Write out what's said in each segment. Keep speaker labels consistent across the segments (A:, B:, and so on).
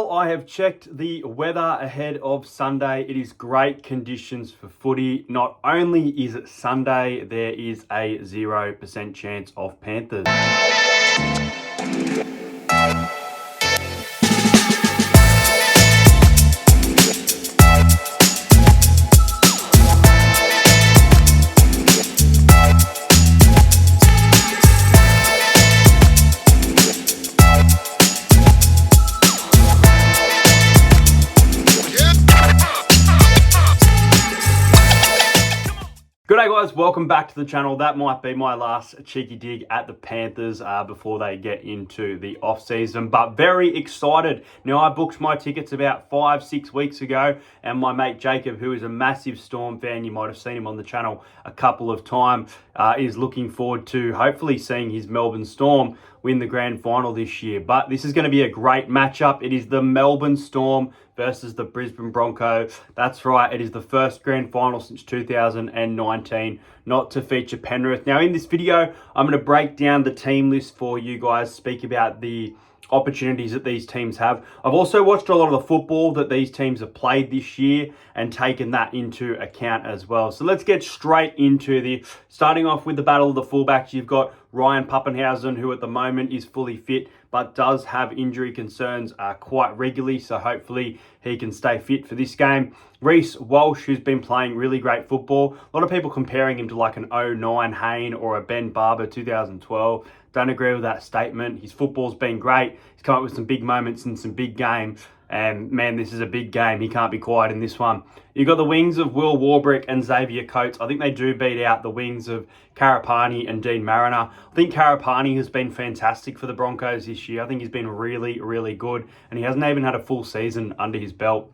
A: Well, I have checked the weather ahead of Sunday. It is great conditions for footy. Not only is it Sunday, there is a 0% chance of Panthers. G'day guys, welcome back to the channel. That might be my last cheeky dig at the Panthers before they get into the off-season, but very excited. Now, I booked my tickets about 5-6 weeks ago, and my mate Jacob, who is a massive Storm fan, you might have seen him on the channel a couple of times, is looking forward to hopefully seeing his Melbourne Storm win the grand final this year. But this is going to be a great matchup. It is the Melbourne Storm versus the Brisbane Broncos. That's right, it is the first grand final since 2019 not to feature Penrith. Now, in this video, I'm going to break down the team list for you guys, speak about the opportunities that these teams have. I've also watched a lot of the football that these teams have played this year and taken that into account as well. So let's get straight into starting off with the battle of the fullbacks. You've got Ryan Papenhuyzen, who at the moment is fully fit, but does have injury concerns quite regularly, so hopefully he can stay fit for this game. Reece Walsh, who's been playing really great football. A lot of people comparing him to like an 09 Hayne or a Ben Barber 2012. Don't agree with that statement. His football's been great. He's come up with some big moments and some big games. And man, this is a big game. He can't be quiet in this one. You've got the wings of Will Warbrick and Xavier Coates. I think they do beat out the wings of Karapani and Dean Mariner. I think Karapani has been fantastic for the Broncos this year. I think he's been really, really good. And he hasn't even had a full season under his belt.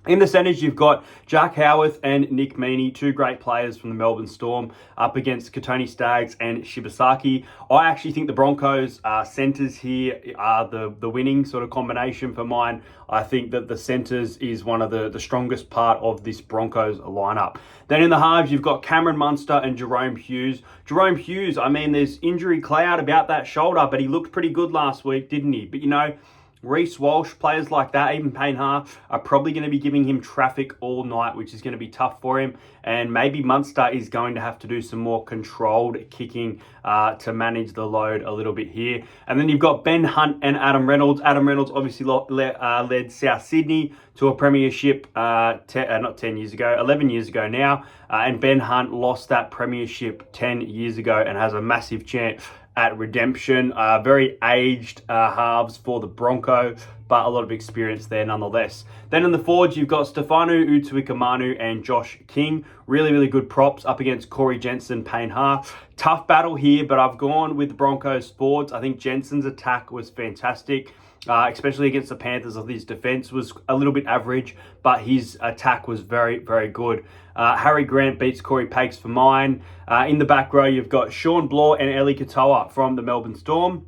A: In the centres, you've got Jack Howarth and Nick Meaney, two great players from the Melbourne Storm, up against Kotoni Staggs and Shibasaki. I actually think the Broncos centres here are the winning sort of combination for mine. I think that the centres is one of the strongest part of this Broncos lineup. Then in the halves, you've got Cameron Munster and Jerome Hughes. Jerome Hughes, I mean, there's injury cloud about that shoulder, but he looked pretty good last week, didn't he? But you know, Reece Walsh, players like that, even Payne Haas, are probably going to be giving him traffic all night, which is going to be tough for him. And maybe Munster is going to have to do some more controlled kicking to manage the load a little bit here. And then you've got Ben Hunt and Adam Reynolds. Adam Reynolds obviously led South Sydney to a premiership not 10 years ago, 11 years ago now. And Ben Hunt lost that premiership 10 years ago and has a massive chance at redemption. Very aged halves for the Broncos, but a lot of experience there nonetheless. Then in the forwards, you've got Stefano Utoikamanu and Josh King. Really, really good props up against Corey Jensen, Payne Haas. Tough battle here, but I've gone with the Broncos forwards. I think Jensen's attack was fantastic. Especially against the Panthers. His defense was a little bit average, but his attack was very, very good. Harry Grant beats Corey Pakes for mine. In the back row, you've got Sean Bloor and Eli Katoa from the Melbourne Storm.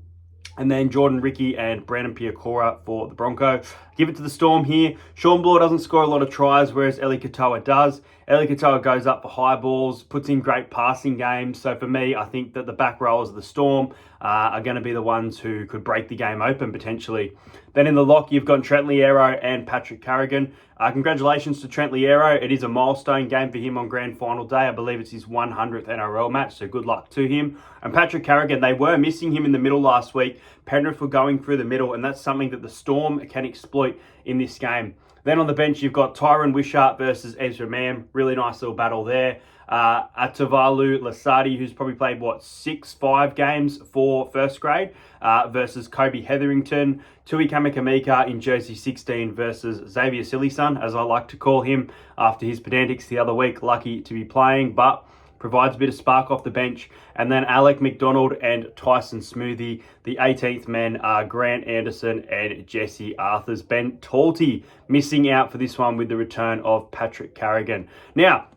A: And then Jordan Ricky and Brandon Piakora for the Broncos. Give it to the Storm here. Sean Bloor doesn't score a lot of tries, whereas Eli Katoa does. Eli Katoa goes up for high balls, puts in great passing games. So for me, I think that the back rowers of the Storm are going to be the ones who could break the game open potentially. Then in the lock, you've got Trent Loiero and Patrick Carrigan. Congratulations to Trent Loiero. It is a milestone game for him on grand final day. I believe it's his 100th NRL match, so good luck to him. And Patrick Carrigan, they were missing him in the middle last week. Penrith were going through the middle, and that's something that the Storm can exploit in this game. Then on the bench, you've got Tyron Wishart versus Ezra Mam. Really nice little battle there. Atavalu Lasardi, who's probably played, 5 games for first grade, versus Kobe Hetherington. Tui Kamikamika in jersey 16 versus Xavier Sillyson, as I like to call him, after his pedantics the other week. Lucky to be playing, but provides a bit of spark off the bench. And then Alec McDonald and Tyson Smoothie. The 18th men are Grant Anderson and Jesse Arthurs. Ben Talty missing out for this one with the return of Patrick Carrigan. Now,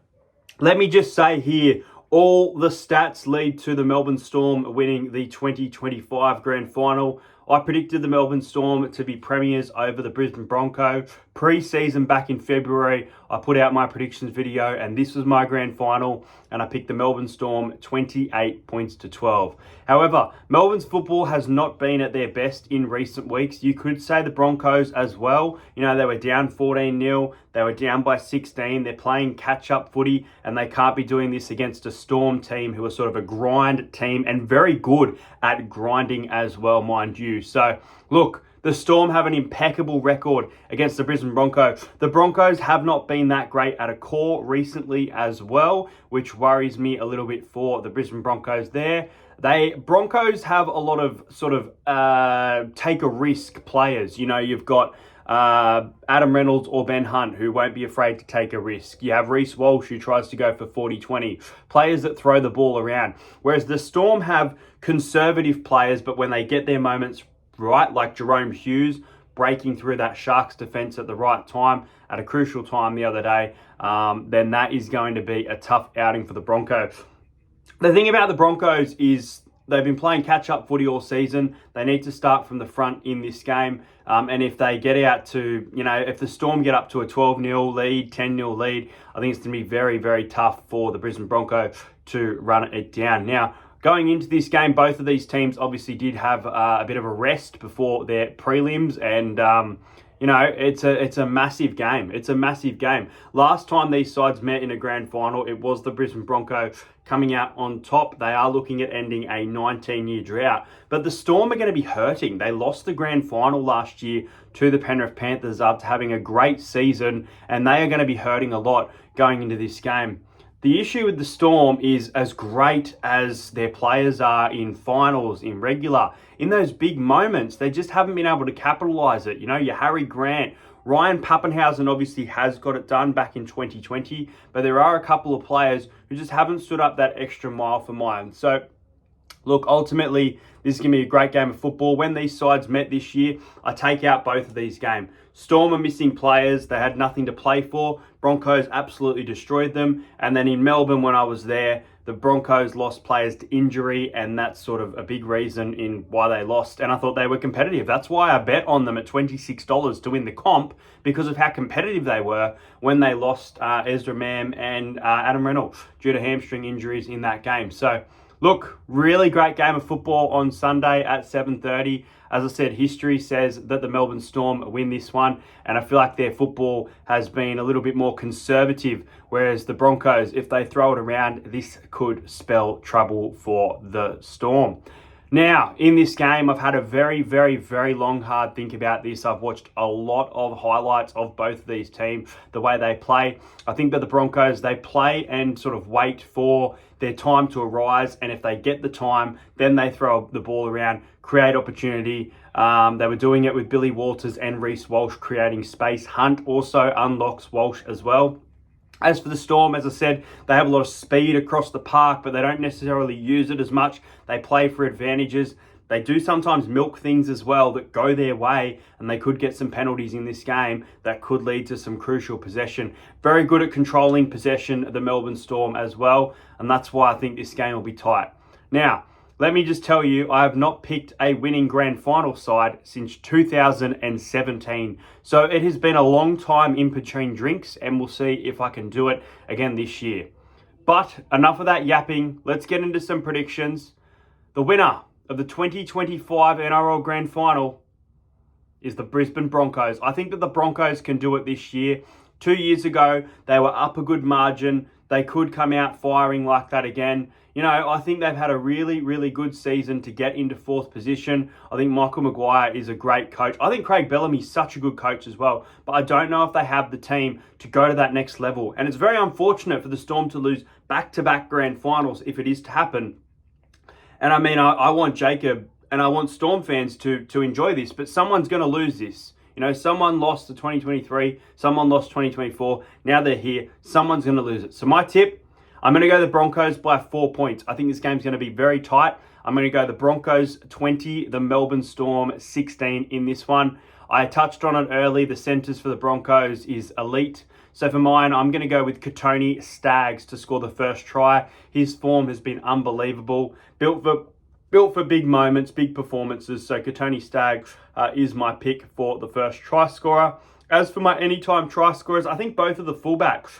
A: let me just say here, all the stats lead to the Melbourne Storm winning the 2025 grand final. I predicted the Melbourne Storm to be premiers over the Brisbane Broncos. pre-season back in February, I put out my predictions video, and this was my grand final, and I picked the Melbourne Storm 28 points to 12. However, Melbourne's football has not been at their best in recent weeks. You could say the Broncos as well. You know, they were down 14-0. They were down by 16. They're playing catch-up footy, and they can't be doing this against a Storm team who are sort of a grind team and very good at grinding as well, mind you. So, look, the Storm have an impeccable record against the Brisbane Broncos. The Broncos have not been that great at a core recently as well, which worries me a little bit for the Brisbane Broncos there. Broncos have a lot of sort of take a risk players. You know, you've got Adam Reynolds or Ben Hunt, who won't be afraid to take a risk. You have Reece Walsh, who tries to go for 40-20. Players that throw the ball around. Whereas the Storm have conservative players, but when they get their moments right, like Jerome Hughes breaking through that Sharks defense at the right time, at a crucial time the other day, then that is going to be a tough outing for the Broncos. The thing about the Broncos is they've been playing catch-up footy all season. They need to start from the front in this game. And if they get out to, you know, if the Storm get up to a 12-0 lead, 10-0 lead, I think it's going to be very, very tough for the Brisbane Broncos to run it down. Now, going into this game, both of these teams obviously did have a bit of a rest before their prelims, and you know, it's a massive game. It's a massive game. Last time these sides met in a grand final, it was the Brisbane Broncos coming out on top. They are looking at ending a 19-year drought, but the Storm are going to be hurting. They lost the grand final last year to the Penrith Panthers after having a great season, and they are going to be hurting a lot going into this game. The issue with the Storm is, as great as their players are in finals, in regular, in those big moments, they just haven't been able to capitalise it. You know, your Harry Grant, Ryan Pappenhausen obviously has got it done back in 2020, but there are a couple of players who just haven't stood up that extra mile for mine. So, look, ultimately, this is going to be a great game of football. When these sides met this year, I take out both of these games. Storm are missing players. They had nothing to play for. Broncos absolutely destroyed them. And then in Melbourne, when I was there, the Broncos lost players to injury, and that's sort of a big reason in why they lost. And I thought they were competitive. That's why I bet on them at $26 to win the comp, because of how competitive they were when they lost Ezra Mam and Adam Reynolds due to hamstring injuries in that game. So, look, really great game of football on Sunday at 7:30. As I said, history says that the Melbourne Storm win this one, and I feel like their football has been a little bit more conservative, whereas the Broncos, if they throw it around, this could spell trouble for the Storm. Now, in this game, I've had a very, very, very long, hard think about this. I've watched a lot of highlights of both of these teams, the way they play. I think that the Broncos, they play and sort of wait for their time to arise, and if they get the time, then they throw the ball around, create opportunity. They were doing it with Billy Walters and Reece Walsh creating space. Hunt also unlocks Walsh as well. As for the Storm, as I said, they have a lot of speed across the park, but they don't necessarily use it as much. They play for advantages. They do sometimes milk things as well that go their way, and they could get some penalties in this game that could lead to some crucial possession. Very good at controlling possession, the Melbourne Storm as well, and that's why I think this game will be tight. Now, let me just tell you, I have not picked a winning grand final side since 2017. So it has been a long time in between drinks, and we'll see if I can do it again this year. But enough of that yapping. Let's get into some predictions. The winner of the 2025 NRL Grand Final is the Brisbane Broncos. I think that the Broncos can do it this year. 2 years ago, they were up a good margin. They could come out firing like that again. You know, I think they've had a really, really good season to get into fourth position. I think Michael Maguire is a great coach. I think Craig Bellamy is such a good coach as well. But I don't know if they have the team to go to that next level. And it's very unfortunate for the Storm to lose back-to-back grand finals if it is to happen. And I mean, I want Jacob and I want Storm fans to enjoy this, but someone's going to lose this. You know, someone lost the 2023, someone lost 2024. Now they're here. Someone's going to lose it. So my tip, I'm going to go the Broncos by 4 points. I think this game's going to be very tight. I'm going to go the Broncos 20, the Melbourne Storm 16 in this one. I touched on it early. The centres for the Broncos is elite. So for mine, I'm going to go with Kotoni Staggs to score the first try. His form has been unbelievable. Built for big moments, big performances. So Kotoni Staggs is my pick for the first try scorer. As for my anytime try scorers, I think both of the fullbacks.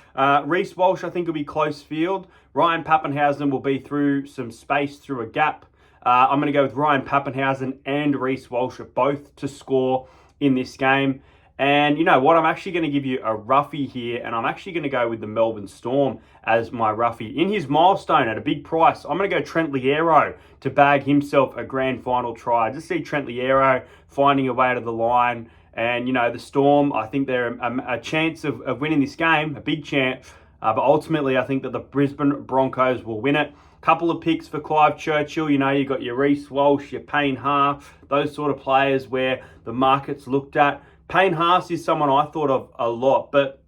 A: Reece Walsh, I think, will be close field. Ryan Papenhuyzen will be through some space through a gap. I'm going to go with Ryan Papenhuyzen and Reece Walsh both to score in this game. And you know what? I'm actually going to give you a roughie here, and I'm actually going to go with the Melbourne Storm as my roughie. In his milestone at a big price, I'm going to go Trent Loiero to bag himself a grand final try. I just see Trent Loiero finding a way to the line. And, you know, the Storm, I think they're a chance of winning this game, a big chance. But ultimately, I think that the Brisbane Broncos will win it. Couple of picks for Clive Churchill. You know, you got your Reece Walsh, your Payne Haas, those sort of players where the market's looked at. Payne Haas is someone I thought of a lot, but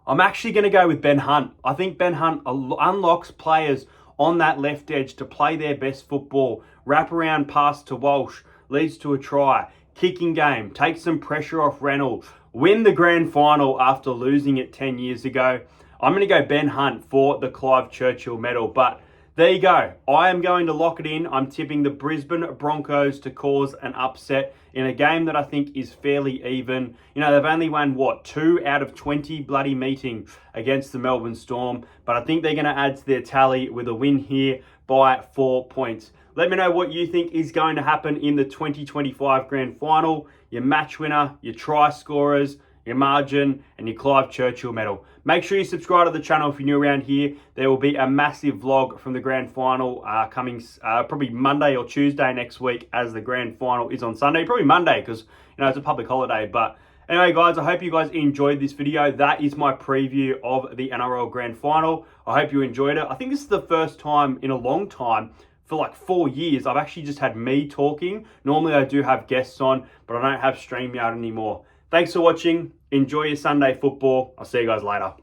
A: I'm actually going to go with Ben Hunt. I think Ben Hunt unlocks players on that left edge to play their best football. Wrap around pass to Walsh, leads to a try. Kicking game, take some pressure off Reynolds. Win the grand final after losing it 10 years ago. I'm going to go Ben Hunt for the Clive Churchill medal, but there you go. I am going to lock it in. I'm tipping the Brisbane Broncos to cause an upset in a game that I think is fairly even. You know, they've only won, 2 out of 20 bloody meetings against the Melbourne Storm, but I think they're going to add to their tally with a win here by 4 points. Let me know what you think is going to happen in the 2025 Grand Final. Your match winner, your try scorers, your margin, and your Clive Churchill medal. Make sure you subscribe to the channel if you're new around here. There will be a massive vlog from the Grand Final coming probably Monday or Tuesday next week, as the Grand Final is on Sunday. Probably Monday because, you know, it's a public holiday. But anyway, guys, I hope you guys enjoyed this video. That is my preview of the NRL Grand Final. I hope you enjoyed it. I think this is the first time in a long time, for like 4 years, I've actually just had me talking. Normally I do have guests on, but I don't have StreamYard anymore. Thanks for watching. Enjoy your Sunday football. I'll see you guys later.